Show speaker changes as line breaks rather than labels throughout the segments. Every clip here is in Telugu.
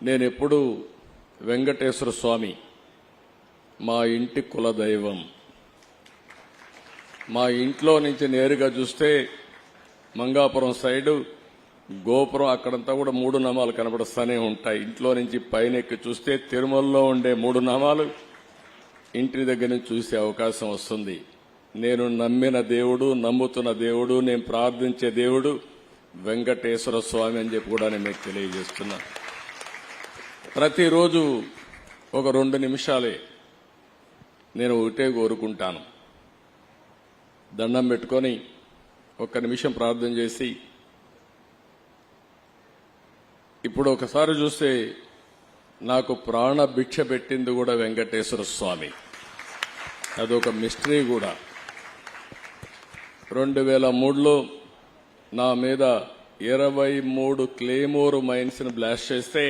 నేనెప్పుడు వెంకటేశ్వర స్వామి మా ఇంటి కులదైవం. మా ఇంట్లో నుంచి నేరుగా చూస్తే మంగాపురం సైడు గోపురం అక్కడంతా కూడా 3 నామాలు కనబడుస్తూనే ఉంటాయి. ఇంట్లో నుంచి పైన ఎక్కి చూస్తే తిరుమలలో ఉండే 3 నామాలు ఇంటి దగ్గర నుంచి చూసే అవకాశం వస్తుంది. నేను నమ్మిన దేవుడు, నమ్ముతున్న దేవుడు, నేను ప్రార్థించే దేవుడు వెంకటేశ్వర స్వామి అని చెప్పి కూడా నేను మీకు తెలియజేస్తున్నా. ప్రతిరోజు ఒక 2 నిమిషాలే నేను ఒకటే కోరుకుంటాను. దండం పెట్టుకొని 1 నిమిషం ప్రార్థన చేసి, ఇప్పుడు ఒకసారి చూస్తే నాకు ప్రాణ భిక్ష పెట్టింది కూడా వెంకటేశ్వర స్వామి. అదొక మిస్టరీ కూడా. 2003లో నా మీద 23 క్లేమోర్ మైన్స్ ని బ్లాస్ట్ చేస్తే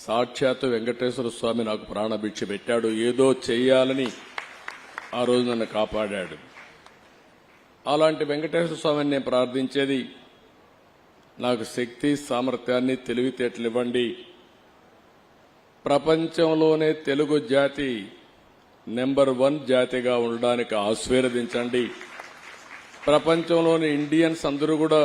సాక్షాత్తు వెంకటేశ్వర స్వామి నాకు ప్రాణభిక్ష పెట్టాడు. ఏదో చెయ్యాలని ఆ రోజు నన్ను కాపాడాడు. అలాంటి వెంకటేశ్వర స్వామిని నేను ప్రార్థించేది, నాకు శక్తి, సామర్థ్యాన్ని, తెలివితేటలు ఇవ్వండి. ప్రపంచంలోనే తెలుగు జాతి నెంబర్ 1 జాతిగా ఉండడానికి ఆశీర్వదించండి. ప్రపంచంలోని ఇండియన్స్ అందరూ కూడా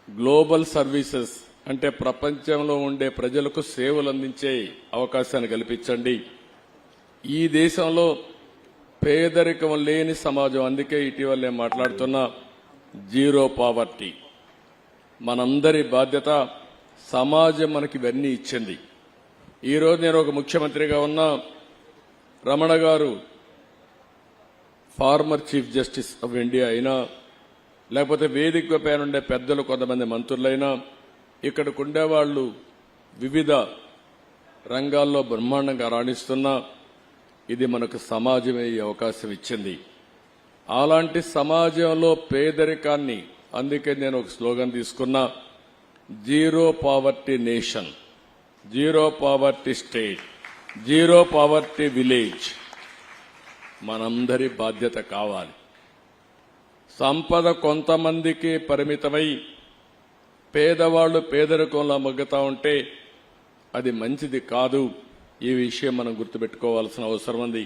గ్లోబల్ సర్వీసెస్ అంటే ప్రపంచంలో ఉండే ప్రజలకు సేవలు అందించే అవకాశాన్ని కల్పించండి. ఈ దేశంలో పేదరికం లేని సమాజం, అందుకే ఇటీవల నేను మాట్లాడుతున్నా జీరో పావర్టీ. మనందరి బాధ్యత. సమాజం మనకి ఇవన్నీ ఇచ్చింది. ఈరోజు నేను ఒక ముఖ్యమంత్రిగా ఉన్నా, రమణ గారు former chief justice of India అయినా, లేకపోతే వేదిక పైన ఉండే పెద్దలు కొంతమంది మంత్రులైనా, ఇక్కడికి ఉండేవాళ్లు వివిధ రంగాల్లో బ్రహ్మాండంగా రాణిస్తున్నా, ఇది మనకు సమాజమే ఈ అవకాశం ఇచ్చింది. అలాంటి సమాజంలో పేదరికాన్ని, అందుకే నేను ఒక స్లోగన్ తీసుకున్నా, zero poverty nation, zero poverty state, zero poverty village మనందరి బాధ్యత కావాలి. సంపద కొంతమందికి పరిమితమై పేదవాళ్లు పేదరికంలో మగ్గుతా ఉంటే అది మంచిది కాదు. ఈ విషయం మనం గుర్తుపెట్టుకోవాల్సిన అవసరం ఉంది.